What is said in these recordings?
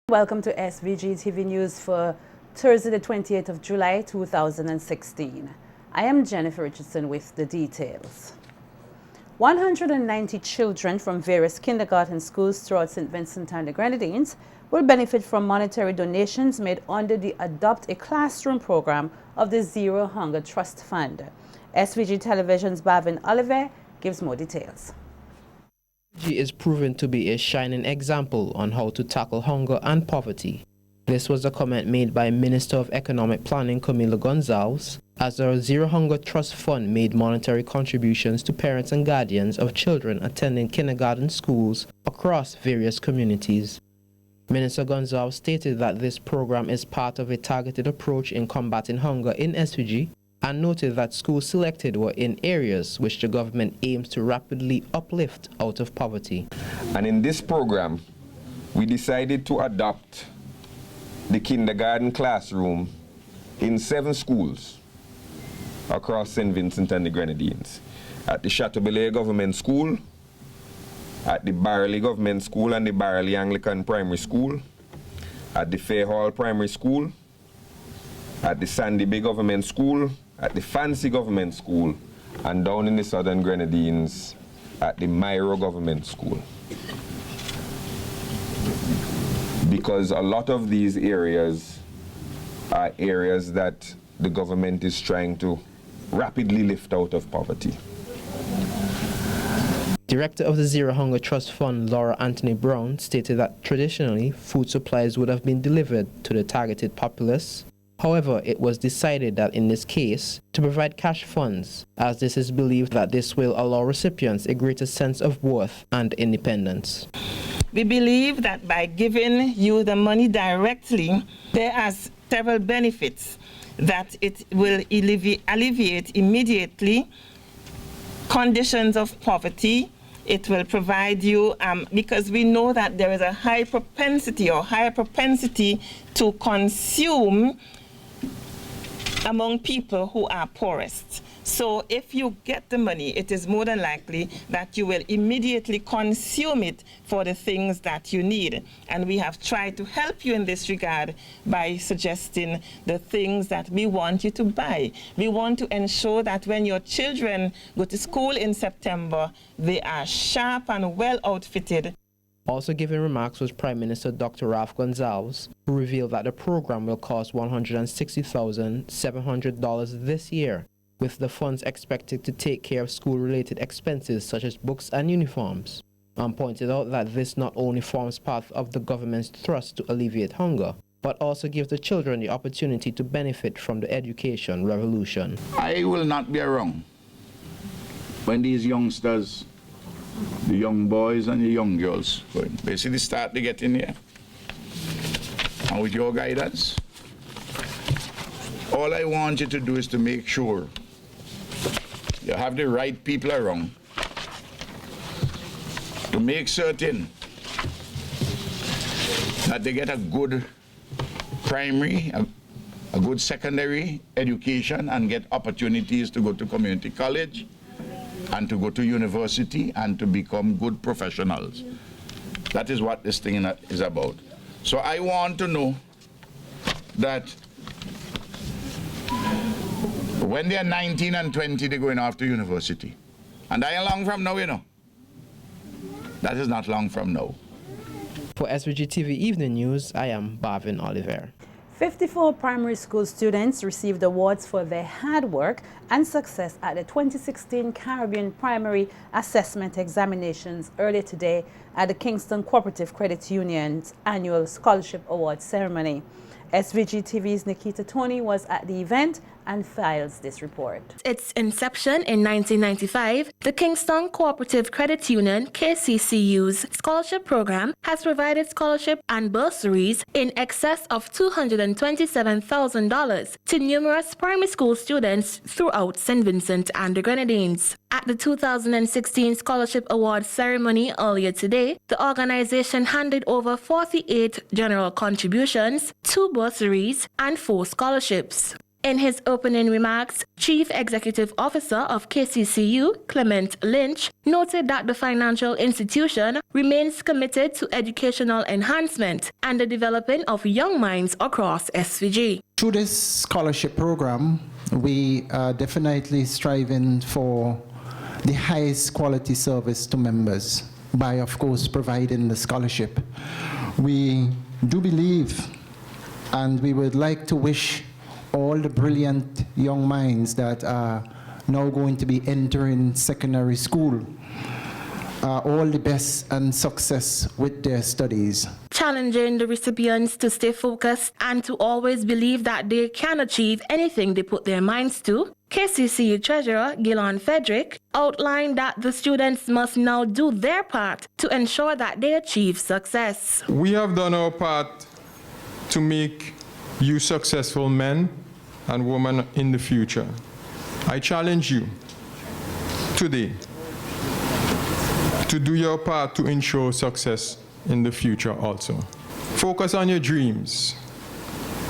Welcome to SVG-TV News for Thursday, the 28th of July, 2016. I am Jennifer Richardson with the details. 190 children from various kindergarten schools throughout St. Vincent and the Grenadines will benefit from monetary donations made under the Adopt a Classroom program of the Zero Hunger Trust Fund. SVG Television's Bavin Oliver gives more details. SVG is proven to be a shining example on how to tackle hunger and poverty. This was a comment made by Minister of Economic Planning Camila Gonzalez as the Zero Hunger Trust Fund made monetary contributions to parents and guardians of children attending kindergarten schools across various communities. Minister Gonzalez stated that this program is part of a targeted approach in combating hunger in SVG and noted that schools selected were in areas which the government aims to rapidly uplift out of poverty. And in this program, we decided to adopt the kindergarten classroom in 7 schools across St. Vincent and the Grenadines. At the Chateaubriand Government School, at the Barley Government School and the Barley Anglican Primary School, at the Fairhall Primary School, at the Sandy Bay Government School, at the Fancy Government School, and down in the Southern Grenadines at the Myro Government School. Because a lot of these areas are areas that the government is trying to rapidly lift out of poverty. Director of the Zero Hunger Trust Fund, Laura Anthony Brown, stated that traditionally food supplies would have been delivered to the targeted populace. However, it was decided that in this case, to provide cash funds, as this is believed that this will allow recipients a greater sense of worth and independence. We believe that by giving you the money directly, there are several benefits, that it will alleviate immediately conditions of poverty. It will provide you, because we know that there is a higher propensity to consume among people who are poorest. So if you get the money, it is more than likely that you will immediately consume it for the things that you need. And we have tried to help you in this regard by suggesting the things that we want you to buy. We want to ensure that when your children go to school in September, they are sharp and well outfitted. Also giving remarks was Prime Minister Dr. Ralph Gonzalez, who revealed that the program will cost $160,700 this year, with the funds expected to take care of school-related expenses such as books and uniforms, and pointed out that this not only forms part of the government's thrust to alleviate hunger, but also gives the children the opportunity to benefit from the education revolution. I will not be around when these youngsters, the young boys and the young girls, basically start to get in here. And with your guidance, all I want you to do is to make sure you have the right people around to make certain that they get a good primary, a good secondary education and get opportunities to go to community college and to go to university and to become good professionals. That is what this thing is about. So I want to know that when they are 19 and 20, they're going off to university. And I am long from now, you know. That is not long from now. For SVG-TV Evening News, I am Bavin Oliver. 54 primary school students received awards for their hard work and success at the 2016 Caribbean Primary Assessment Examinations earlier today at the Kingston Cooperative Credit Union's annual Scholarship Award ceremony. SVG-TV's Nikita Tony was at the event and files this report. Its inception in 1995, the Kingston Cooperative Credit Union (KCCU's) scholarship program has provided scholarship and bursaries in excess of $227,000 to numerous primary school students throughout St. Vincent and the Grenadines. At the 2016 Scholarship Award ceremony earlier today, the organization handed over 48 general contributions, 2 bursaries, and 4 scholarships. In his opening remarks, Chief Executive Officer of KCCU, Clement Lynch, noted that the financial institution remains committed to educational enhancement and the developing of young minds across SVG. Through this scholarship program, we are definitely striving for the highest quality service to members by, of course, providing the scholarship. We do believe, and we would like to wish all the brilliant young minds that are now going to be entering secondary school all the best and success with their studies. Challenging the recipients to stay focused and to always believe that they can achieve anything they put their minds to, KCCU Treasurer Gilon Frederick outlined that the students must now do their part to ensure that they achieve success. We have done our part to make you successful men and women in the future. I challenge you today to do your part to ensure success in the future also. Focus on your dreams.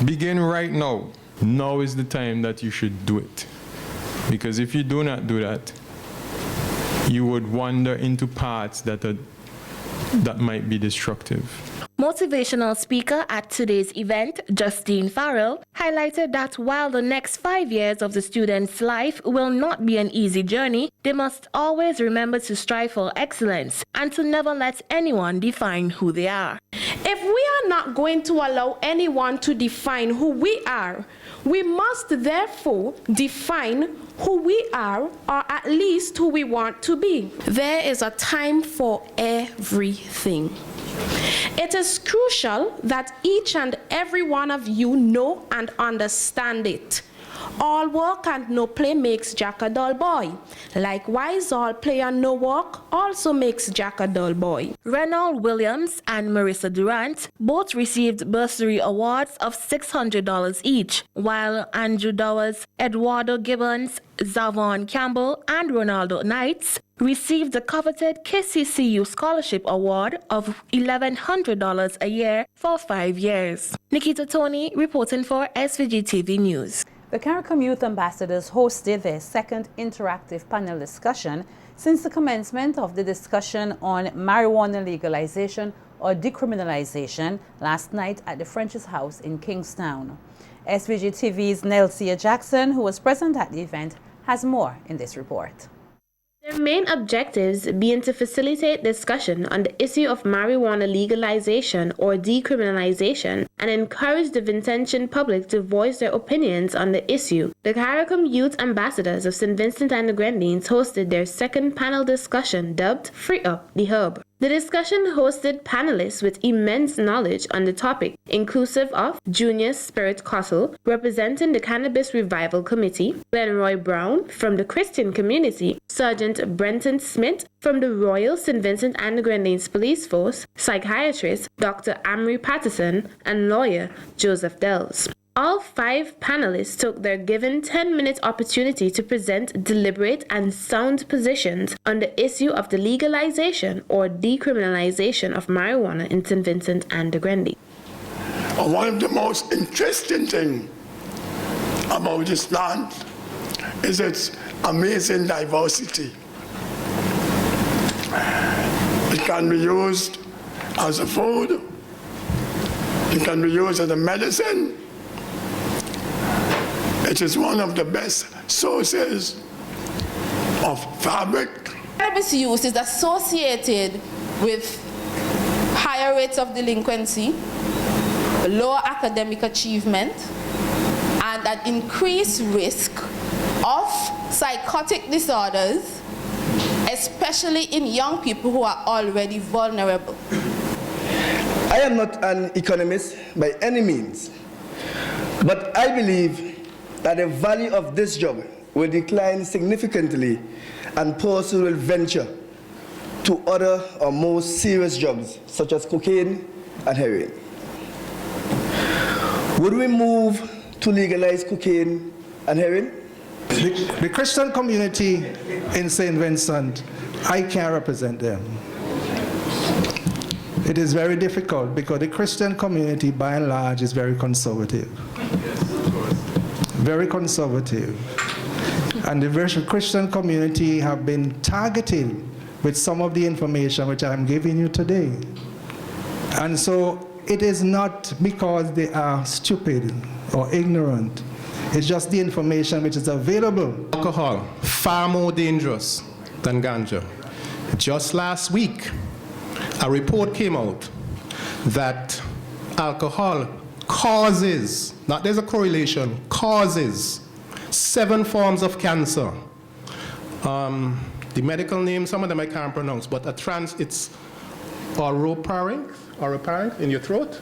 Begin right now. Now is the time that you should do it. Because if you do not do that, you would wander into paths that might be destructive. Motivational speaker at today's event, Justine Farrell, highlighted that while the next 5 years of the student's life will not be an easy journey, they must always remember to strive for excellence and to never let anyone define who they are. If we are not going to allow anyone to define who we are, we must therefore define who we are, or at least who we want to be. There is a time for everything. It is crucial that each and every one of you know and understand it. All work and no play makes Jack a dull boy. Likewise, all play and no work also makes Jack a dull boy. Reynold Williams and Marissa Durant both received bursary awards of $600 each, while Andrew Dowers, Eduardo Gibbons, Zavon Campbell, and Ronaldo Knights received the coveted KCCU Scholarship Award of $1,100 a year for 5 years. Nikita Tony reporting for SVG-TV News. The CARICOM Youth Ambassadors hosted their second interactive panel discussion since the commencement of the discussion on marijuana legalization or decriminalization last night at the French's House in Kingstown. SVG-TV's Nelsia Jackson, who was present at the event, has more in this report. Their main objectives being to facilitate discussion on the issue of marijuana legalization or decriminalization and encourage the Vincentian public to voice their opinions on the issue. The CARICOM Youth Ambassadors of St. Vincent and the Grenadines hosted their second panel discussion dubbed Free Up the Hub. The discussion hosted panelists with immense knowledge on the topic, inclusive of Junius Spirit Cottle, representing the Cannabis Revival Committee, Glenroy Brown from the Christian community, Sergeant Brenton Smith from the Royal St. Vincent and the Grenadines Police Force, psychiatrist Dr. Amory Patterson, and lawyer Joseph Dells. All 5 panelists took their given 10-minute opportunity to present deliberate and sound positions on the issue of the legalization or decriminalization of marijuana in St. Vincent and the Grenadines. One of the most interesting things about this plant is its amazing diversity. It can be used as a food, it can be used as a medicine. It is one of the best sources of fabric. Cannabis use is associated with higher rates of delinquency, lower academic achievement, and an increased risk of psychotic disorders, especially in young people who are already vulnerable. I am not an economist by any means, but I believe that the value of this job will decline significantly and persons will venture to other or more serious jobs such as cocaine and heroin. Would we move to legalize cocaine and heroin? The Christian community in St. Vincent, I can't represent them. It is very difficult because the Christian community by and large is very conservative. very conservative. And the Christian community have been targeted with some of the information which I'm giving you today. And so it is not because they are stupid or ignorant. It's just the information which is available. Alcohol, far more dangerous than ganja. Just last week, a report came out that alcohol causes, not there's a correlation, causes 7 forms of cancer. The medical name, some of them I can't pronounce, but it's oropharynx in your throat.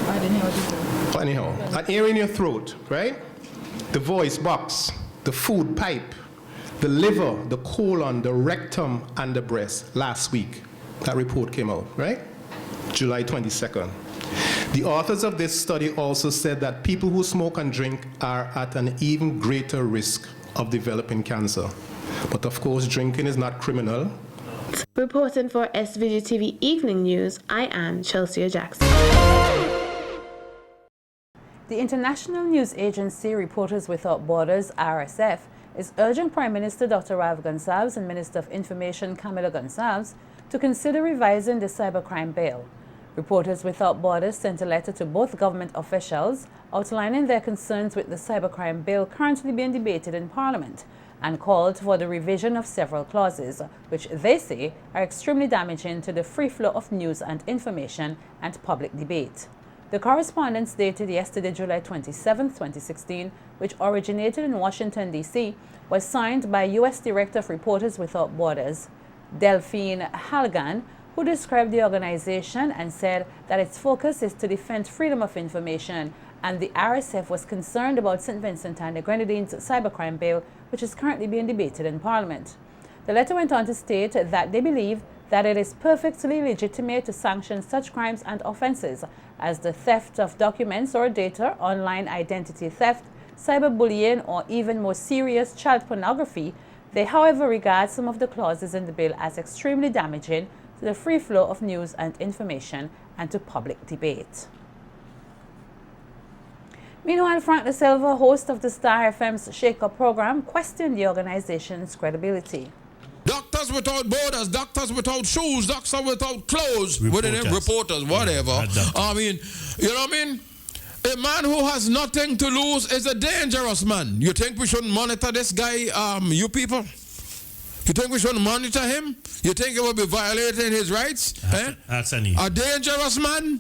I didn't know what you said. Anyhow, an area in your throat, right? The voice box, the food pipe, the liver, the colon, the rectum, and the breast. Last week, that report came out, right? July 22nd. The authors of this study also said that people who smoke and drink are at an even greater risk of developing cancer. But of course, drinking is not criminal. Reporting for SVG-TV Evening News, I am Chelsea Jackson. The international news agency Reporters Without Borders, RSF, is urging Prime Minister Dr. Rav Gonsalves and Minister of Information Camila Gonsalves to consider revising the cybercrime bill. Reporters Without Borders sent a letter to both government officials outlining their concerns with the cybercrime bill currently being debated in Parliament and called for the revision of several clauses, which they say are extremely damaging to the free flow of news and information and public debate. The correspondence dated yesterday, July 27, 2016, which originated in Washington, D.C., was signed by U.S. Director of Reporters Without Borders, Delphine Halgan, who described the organization and said that its focus is to defend freedom of information, and the RSF was concerned about St. Vincent and the Grenadines' cybercrime bill, which is currently being debated in Parliament. The letter went on to state that they believe that it is perfectly legitimate to sanction such crimes and offenses as the theft of documents or data, online identity theft, cyberbullying, or even more serious child pornography. They, however, regard some of the clauses in the bill as extremely damaging to the free flow of news and information and to public debate. Meanwhile, Frank De Silva, host of the Star FM's Shake Up program, questioned the organization's credibility. Doctors Without Borders, Doctors Without Shoes, Doctors Without Clothes, reporters, whatever. I mean, you know what I mean? A man who has nothing to lose is a dangerous man. You think we shouldn't monitor this guy, you people? You think we shouldn't monitor him? You think he will be violating his rights? That's a dangerous man?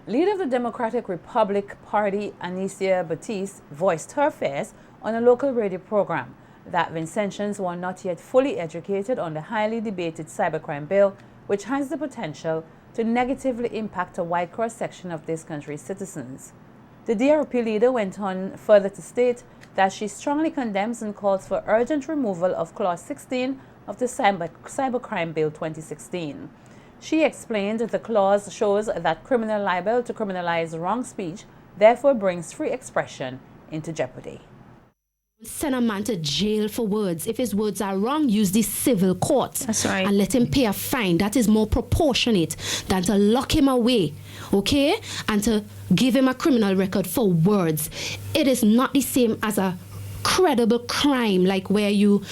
Leader of the Democratic Republic Party, Anicia Batiste, voiced her fears on a local radio program that Vincentians were not yet fully educated on the highly debated cybercrime bill, which has the potential to negatively impact a wide cross-section of this country's citizens. The DRP leader went on further to state that she strongly condemns and calls for urgent removal of Clause 16 of the Cybercrime Bill 2016. She explained the clause shows that criminal libel to criminalize wrong speech therefore brings free expression into jeopardy. Send a man to jail for words. If his words are wrong, use the civil court. That's right. And let him pay a fine. That is more proportionate than to lock him away, okay? And to give him a criminal record for words. It is not the same as a credible crime, like where you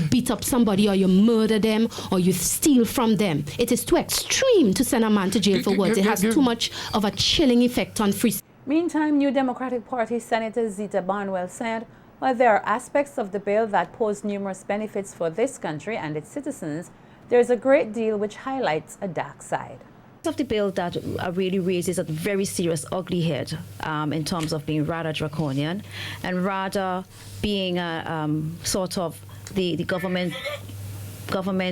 beat up somebody or you murder them or you steal from them. It is too extreme to send a man to jail for words. It has too much of a chilling effect on free speech. Meantime, New Democratic Party Senator Zita Barnwell said, while there are aspects of the bill that pose numerous benefits for this country and its citizens, there is a great deal which highlights a dark side. Of the bill that really raises a very serious ugly head in terms of being rather draconian and rather being sort of the government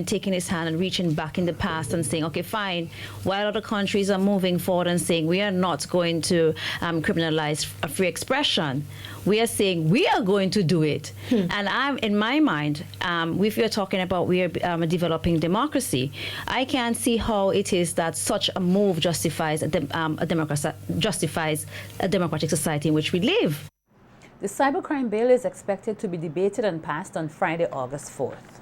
taking its hand and reaching back in the past and saying, okay, fine, while other countries are moving forward and saying we are not going to criminalize free expression, we are saying we are going to do it. And in my mind, if you're talking about we are a developing democracy, I can't see how it is that such a move justifies a democratic society in which we live. The cybercrime bill is expected to be debated and passed on Friday, August 4th.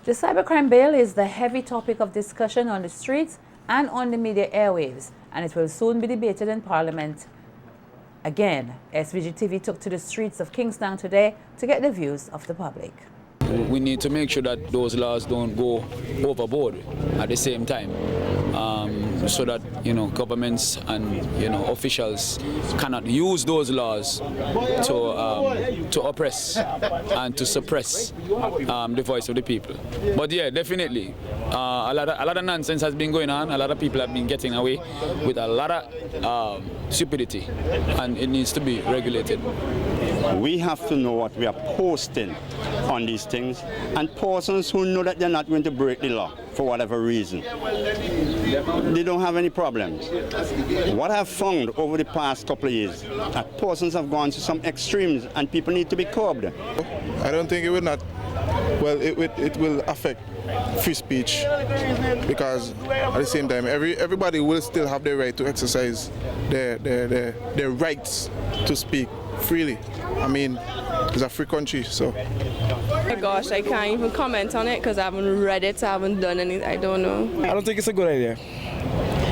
The cybercrime bill is the heavy topic of discussion on the streets and on the media airwaves, and it will soon be debated in Parliament. Again, SVG-TV took to the streets of Kingstown today to get the views of the public. We need to make sure that those laws don't go overboard at the same time, so that governments and officials cannot use those laws to oppress and to suppress the voice of the people. But yeah, definitely, a lot of nonsense has been going on. A lot of people have been getting away with a lot of stupidity, and it needs to be regulated. We have to know what we are posting on these things, and persons who know that they're not going to break the law for whatever reason, they don't have any problems. What I've found over the past couple of years, that persons have gone to some extremes and people need to be curbed. I don't think it will not, well, it will affect free speech, because at the same time everybody will still have the right to exercise their rights to speak freely. I mean, it's a free country, so. Oh my gosh, I can't even comment on it because I haven't read it, I haven't done anything, I don't know. I don't think it's a good idea.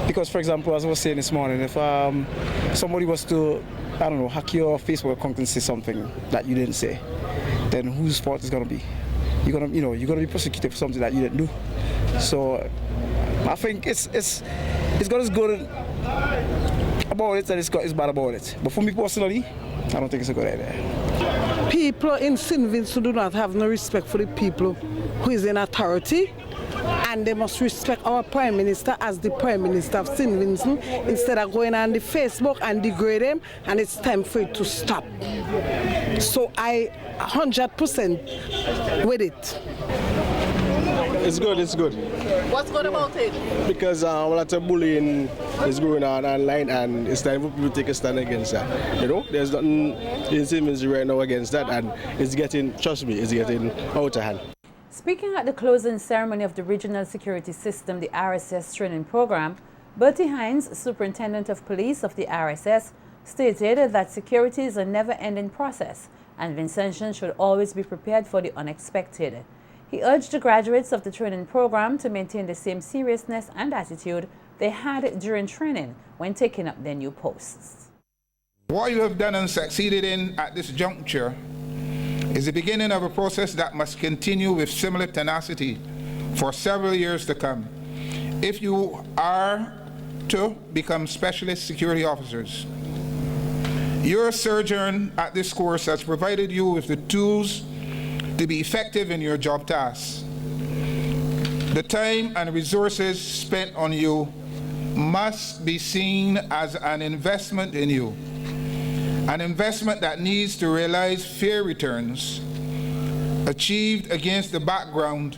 Because, for example, as I was saying this morning, if somebody was to, I don't know, hack your Facebook account and say something that you didn't say, then whose fault is going to be? You're going to be prosecuted for something that you didn't do. So I think it's got as good about it and it's got as bad about it. But for me personally, I don't think it's a good idea. People in St. Vincent do not have no respect for the people who is in authority, and they must respect our Prime Minister as the Prime Minister of St. Vincent instead of going on the Facebook and degrade him, and it's time for it to stop. So I 100% with it. It's good, it's good. What's good about it? Because a lot of bullying is going on online, and it's time for people to take a stand against that. There's nothing in St. Vincent right now against that, and it's getting, trust me, it's getting out of hand. Speaking at the closing ceremony of the Regional Security System, the RSS Training Program, Bertie Hines, Superintendent of Police of the RSS, stated that security is a never-ending process and Vincentians should always be prepared for the unexpected. He urged the graduates of the training program to maintain the same seriousness and attitude they had during training when taking up their new posts. What you have done and succeeded in at this juncture is the beginning of a process that must continue with similar tenacity for several years to come if you are to become specialist security officers. Your sojourn at this course has provided you with the tools to be effective in your job tasks. The time and resources spent on you must be seen as an investment in you. An investment that needs to realize fair returns achieved against the background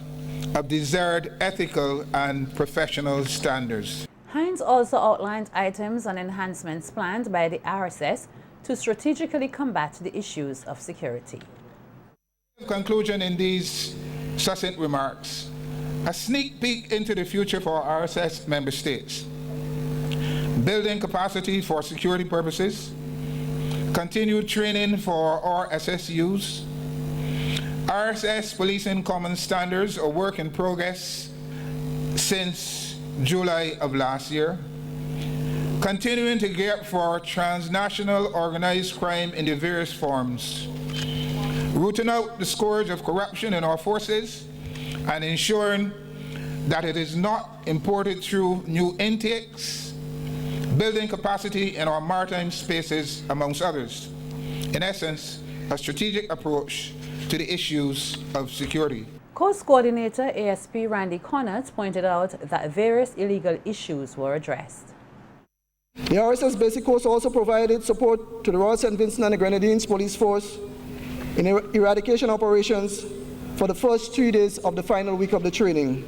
of desired ethical and professional standards. Hines also outlined items and enhancements planned by the RSS to strategically combat the issues of security. In conclusion, in these succinct remarks, a sneak peek into the future for RSS member states. Building capacity for security purposes, continued training for RSSUs, RSS policing common standards, a work in progress since July of last year, continuing to gear up for transnational organized crime in the various forms, rooting out the scourge of corruption in our forces and ensuring that it is not imported through new intakes, building capacity in our maritime spaces, amongst others. In essence, a strategic approach to the issues of security. Coast Coordinator ASP Randy Connors pointed out that various illegal issues were addressed. The RSS Basic Course also provided support to the Royal St. Vincent and the Grenadines Police Force in eradication operations for the first 3 days of the final week of the training.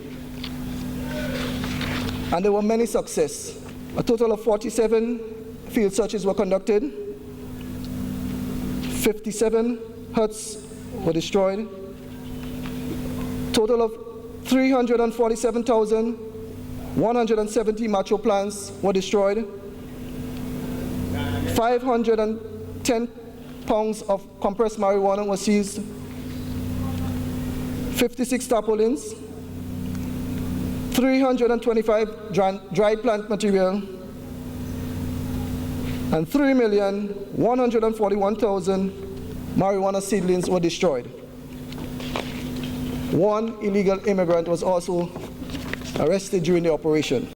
And there were many successes. A total of 47 field searches were conducted, 57 huts were destroyed, total of 347,170 macho plants were destroyed, 510 pounds of compressed marijuana were seized, 56 tarpaulins, 325 dry plant material, and 3,141,000 marijuana seedlings were destroyed. One illegal immigrant was also arrested during the operation.